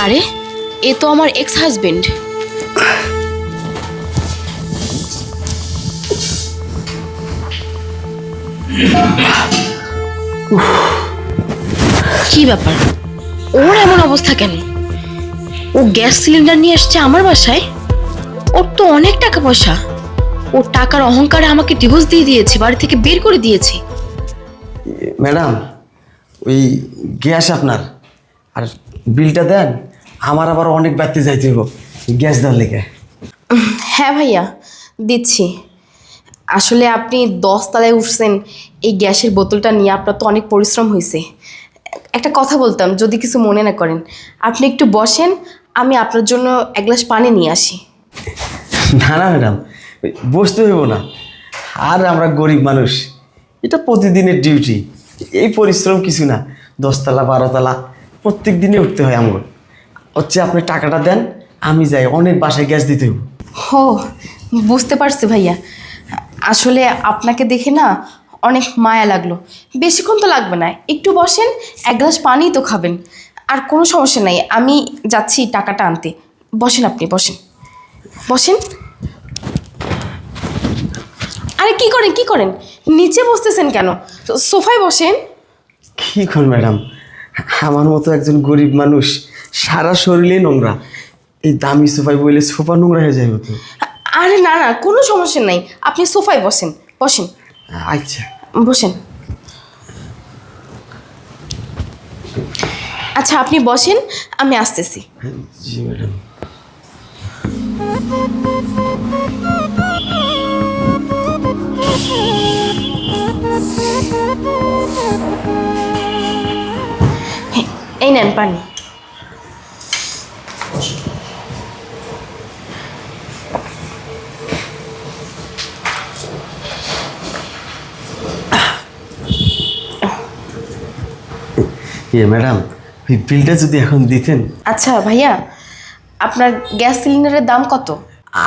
আরে এ তো আমার এক্স হাজবেন্ড। কি ব্যাপার, ওর এমন অবস্থা কেন? ও গ্যাস সিলিন্ডার নিয়ে এসছে আমার বাসায়। ওর তো অনেক টাকা পয়সা। ওর টাকার অহংকারে আমাকে ডিভোর্স দিয়ে দিয়েছে, বাড়ি থেকে বের করে দিয়েছে। ম্যাডাম, ওই গ্যাস আপনার, আর বিলটা দেন। আমার আবার অনেক বাড়তি যাইতে হইব গ্যাস দেওয়ার লেগে। হ্যাঁ ভাইয়া, দিচ্ছি। আসলে আপনি 10 তলায় উঠছেন এই গ্যাসের বোতলটা নিয়ে, আপনার তো অনেক পরিশ্রম হয়েছে। একটা কথা বলতাম, যদি কিছু মনে না করেন। আপনি একটু বসেন, আমি আপনার জন্য এক গ্লাস পানি নিয়ে আসি। না না ম্যাডাম, বসতে হইব না। আর আমরা গরিব মানুষ, এটা প্রতিদিনের ডিউটি। এই পরিশ্রম কিছু না। 10 তলা 12 তলা প্রত্যেক দিনে উঠতে হয় আমার। হচ্ছে আপনি টাকাটা দেন, আমি যাই, অনেক বাসায় গ্যাস দিতে হইব। হো, বুঝতে পারছি ভাইয়া। আসলে আপনাকে দেখে না অনেক মায়া লাগলো। বেশিক্ষণ তো লাগবে না, একটু বসেন, এক গ্লাস পানি তো খাবেন। আর কোনো সমস্যা নাই, আমি যাচ্ছি টাকাটা আনতে। বসেন, আপনি বসেন, বসেন। আরে কি করেন, কি করেন? নিচে বসতেছেন কেন? সোফায় বসেন। কী কর ম্যাডাম, আমার মতো একজন গরিব মানুষ, সারা শরীরে নোংরা, এই দামি সোফায় বইলে সোফা নোংরা হয়ে যায় তো। আরে না না, কোনো সমস্যা নাই, আপনি সোফায় বসেন, বসেন, আচ্ছা বসেন। আচ্ছা আপনি বসেন, আমি আসতেছি। জি ম্যাডাম। এই নেন পানি। ম্যাডাম, ওই বিলটা যদি এখন দিতেন। আচ্ছা ভাইয়া, আপনার গ্যাস সিলিন্ডারের দাম কত?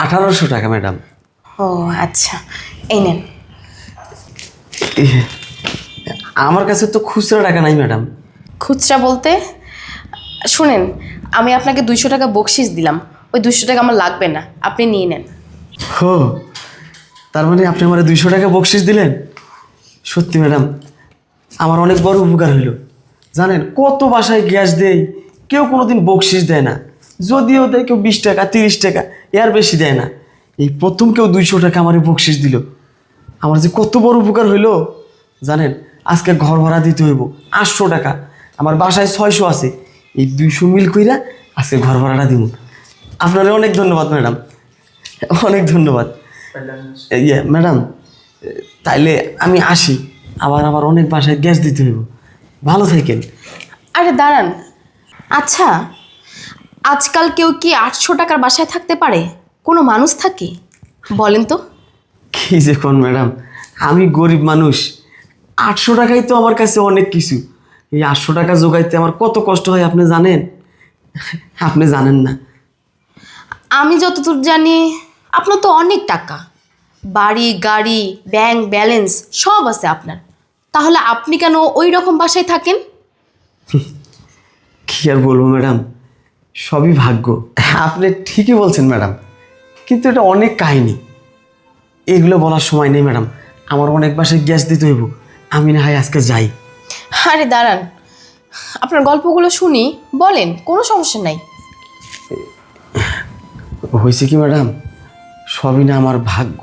1800 টাকা ম্যাডাম। ও আচ্ছা, এই নেন। আমার কাছে তো খুচরা টাকা নাই ম্যাডাম। খুচরা বলতে? শুনেন, আমি আপনাকে 200 টাকা বকশিস দিলাম, ওই 200 টাকা আমার লাগবে না, আপনি নিয়ে নেন। হো, তার মানে আপনি আমার 200 টাকা বকশিস দিলেন? সত্যি ম্যাডাম, আমার অনেক বড় উপকার হইল। জানেন কত বাসায় গ্যাস দেয়, কেউ কোনোদিন বকশিস দেয় না। যদিও দেয় কেউ 20 টাকা 30 টাকা, এর বেশি দেয় না। এই প্রথম কেউ 200 টাকা আমার বকশিস দিল। আমার যে কত বড় উপকার হইলো জানেন। আজকে ঘর ভাড়া দিতে হইব 800 টাকা, আমার বাসায় 600 আছে। এই 200 মিল কইরা আজকে ঘর ভাড়াটা দিব। আপনার অনেক ধন্যবাদ ম্যাডাম, অনেক ধন্যবাদ। ইয়ে ম্যাডাম, তাইলে আমি আসি। আবার আবার অনেক বাসায় গ্যাস দিতে হইব। ভালো থাকেন। আরে দাঁড়ান, আচ্ছা আজকাল কেউ কি 800 টাকার বাসায় থাকতে পারে? কোনো মানুষ থাকে? বলেন তো। কি যে কোন ম্যাডাম, আমি গরিব মানুষ, 800 টাকাই তো আমার কাছে অনেক কিছু। এই 800 টাকা জোগাইতে আমার কত কষ্ট হয় আপনি জানেন? আপনি জানেন না। আমি যতদূর জানি আপনার তো অনেক টাকা, বাড়ি গাড়ি ব্যাংক ব্যালেন্স সব আছে আপনার। তাহলে আপনি কেন ওই রকম বাসায় থাকেন? কি আর বলবো ম্যাডাম, সবই ভাগ্য। আপনি ঠিকই বলছেন ম্যাডাম, কিন্তু এটা অনেক কাহিনী, এগুলো বলার সময় নেই ম্যাডাম। আমার অনেক বাসায় গ্যাস দিতে হইব, আমি না হয় আজকে যাই। আরে দাঁড়ান, আপনার গল্পগুলো শুনি, বলেন, কোনো সমস্যা নাই। হয়েছে কি ম্যাডাম, সবই না আমার ভাগ্য,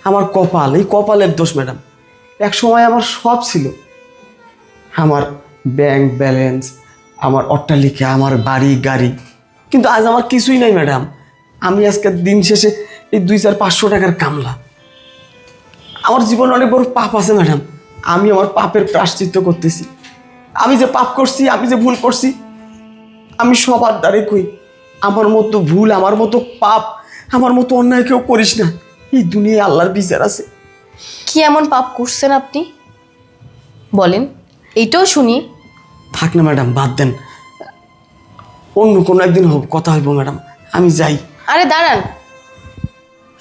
আমার কপাল। এই কপালের দোষ ম্যাডাম। এক সময় আমার সব ছিল, আমার ব্যাংক ব্যালেন্স, আমার অট্টালিকা, আমার বাড়ি গাড়ি, কিন্তু আজ আমার কিছুই নাই ম্যাডাম। আমি আজকে দিন শেষে এই 200-500 টাকার কামলা। আমার জীবনে অনেক বড় পাপ আছে ম্যাডাম, আমি আমার পাপের প্রায়শ্চিত্ত করতেছি। আমি যে পাপ করছি, আমি যে ভুল করছি, আমি সবার দ্বারে কই, আমার মতো ভুল, আমার মতো পাপ, আমার মতো অন্যায় কেউ করিস না। এই দুনিয়ায় আল্লাহর বিচার আছে। কি এমন পাপ করছেন আপনি? বলেন, এইটাও শুনি। থাক না ম্যাডাম, বাদ দেন, অন্য কোনো একদিন হোক কথা হইব ম্যাডাম, আমি যাই। আরে দাঁড়ান,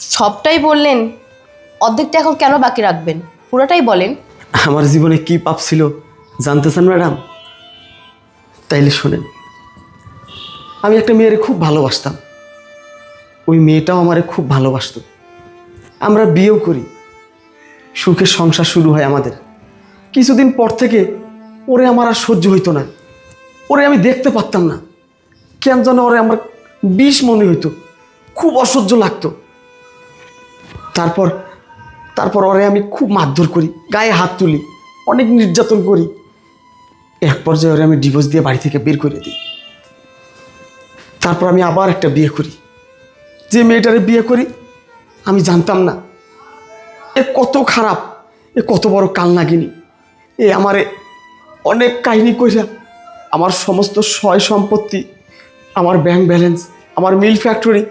সবটাই বললেন, অর্ধেকটা এখন কেন বাকি রাখবেন? পুরোটাই বলেন। আমার জীবনে কি পাপ ছিল জানতে চান ম্যাডাম? তাইলে শোনেন। আমি একটা মেয়েরে খুব ভালোবাসতাম, ওই মেয়েটাও আমারে খুব ভালোবাসতো। আমরা বিয়েও করি, সুখের সংসার শুরু হয় আমাদের। কিছুদিন পর থেকে ওরে আমার আর সহ্য হইতো না, ওরে আমি দেখতে পারতাম না, কেন যেন ওরে আমার বিষ মনে হইতো, খুব অসহ্য লাগতো। তারপর তারপর ওরে আমি খুব মারধর করি, গায়ে হাত তুলি, অনেক নির্যাতন করি। এক পর্যায়ে ওরে আমি ডিভোর্স দিয়ে বাড়ি থেকে বের করে দিই। তারপর আমি আবার একটা বিয়ে করি। যে মেয়েটারে বিয়ে করি আমি জানতাম না এ কত খারাপ, এ কত বড় কালনাগিনী। এ আমারে অনেক কাহিনী কইরা আমার সমস্ত সয় সম্পত্তি, আমার ব্যাংক ব্যালেন্স, আমার মিল ফ্যাক্টরি,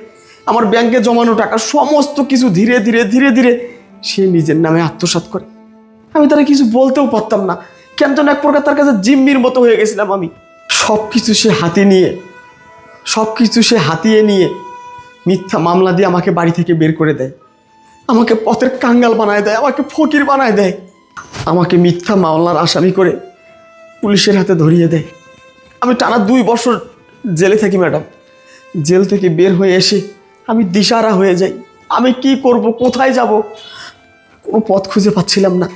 আমার ব্যাংকে জমানো টাকা সমস্ত কিছু ধীরে ধীরে ধীরে ধীরে সে নিজের নামে আত্মসাৎ করে। আমি তারা কিছু বলতেও পারতাম না, কেন যেন এক প্রকার তার কাছে জিম্মির মতো হয়ে গেছিলাম আমি। সব কিছু সে হাতিয়ে নিয়ে মিথ্যা মামলা দিয়ে আমাকে বাড়ি থেকে বের করে দেয়, আমাকে পথের কাঙ্গাল বানায় দেয়, আমাকে ফকির বানায় দেয়, আমাকে মিথ্যা মামলার আসামি করে পুলিশের হাতে ধরিয়ে দেয়। আমি টানা 2 বছর জেলে থাকি ম্যাডাম। জেল থেকে বের হয়ে এসে আমি দিশাহারা হয়ে যাই। আমি কি করব, কোথায় যাব, কোনো পথ খুঁজে পাচ্ছিলাম না।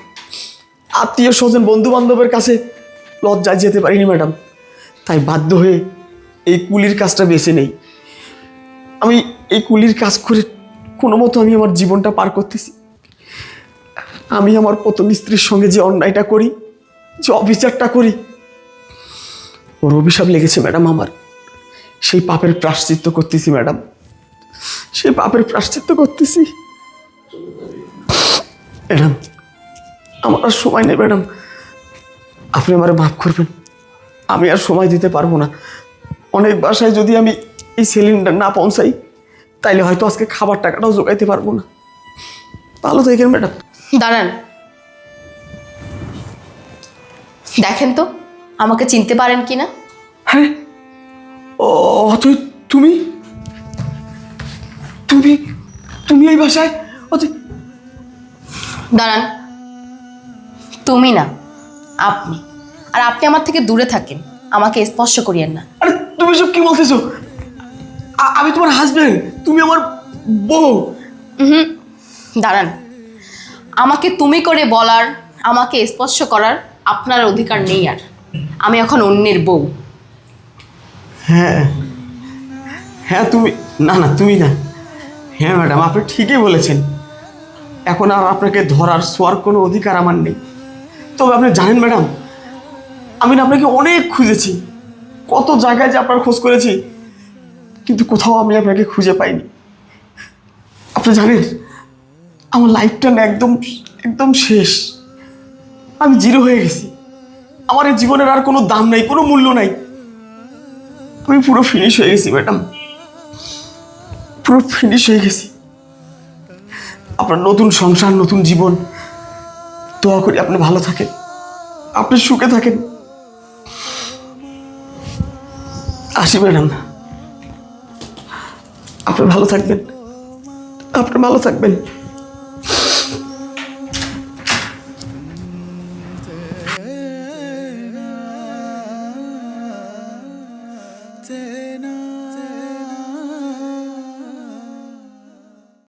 আত্মীয় স্বজন বন্ধু বান্ধবের কাছে লজ্জায় যেতে পারিনি ম্যাডাম, তাই বাধ্য হয়ে এই কুলির কাজটা বেছে নেই। আমি এই কুলির কাজ করে কোনো মতো আমি আমার জীবনটা পার করতেছি। আমি আমার প্রথম স্ত্রীর সঙ্গে যে অন্যায়টা করি, যে অবিচারটা করি, ওর অভিশাপ লেগেছে ম্যাডাম আমার। সেই পাপের প্রায়শ্চিত্ত করতেছি ম্যাডাম, সেই পাপের প্রায়শ্চিত্ত করতেছি। ম্যাডাম আমার আর সময় নেই ম্যাডাম, আপনি আমারে মাফ করবেন, আমি আর সময় দিতে পারবো না। অনেক বাসায় যদি আমি এই সিলিন্ডার না পৌঁছাই তাইলে হয়তো আজকে খাবার টাকাটাও জোগাইতে পারবো না। ভালো থাকেন ম্যাডাম। দাঁড়ান, দেখেন তো আমাকে চিনতে পারেন কি না? হ্যাঁ, ও তুই তুমি তুমি তুমি এই বাসায়? দাঁড়ান, তুমি না, আপনি। আর আপনি আমার থেকে দূরে থাকেন, আমাকে স্পর্শ করিয়েন না। আরে তুমি সব কি বলতেছো? আমি তোমার হাজবেন্ড, তুমি আমার বউ। দাঁড়ান, আমাকে তুমি করে বলার, আমাকে স্পর্শ করার আপনার অধিকার নেই। আর আমি এখন অন্যের বউ। হ্যাঁ হ্যাঁ তুমি, না না তুমি না। হ্যাঁ ম্যাডাম আপনি ঠিকই বলেছেন, এখন আর আপনাকে ধরার ছোঁয়ার কোনো অধিকার আমার নেই। তবে আপনি জানেন ম্যাডাম, আমি না আপনাকে অনেক খুঁজেছি, কত জায়গায় যে আপনার খোঁজ করেছি, কিন্তু কোথাও আমি আপনাকে খুঁজে পাইনি। আপনি জানেন আমার লাইফটা না একদম একদম শেষ, আমি জিরো হয়ে গেছি। আমার এই জীবনের আর কোনো দাম নাই, কোনো মূল্য নাই। আমি পুরো ফিনিশ হয়ে গেছি ম্যাডাম, পুরো ফিনিশ হয়ে গেছি। আপনার নতুন সংসার, নতুন জীবন, দোয়া করি আপনি ভালো থাকেন, আপনি সুখে থাকেন। আসি ম্যাডাম, আপনি ভালো থাকবেন, আপনি ভালো থাকবেন।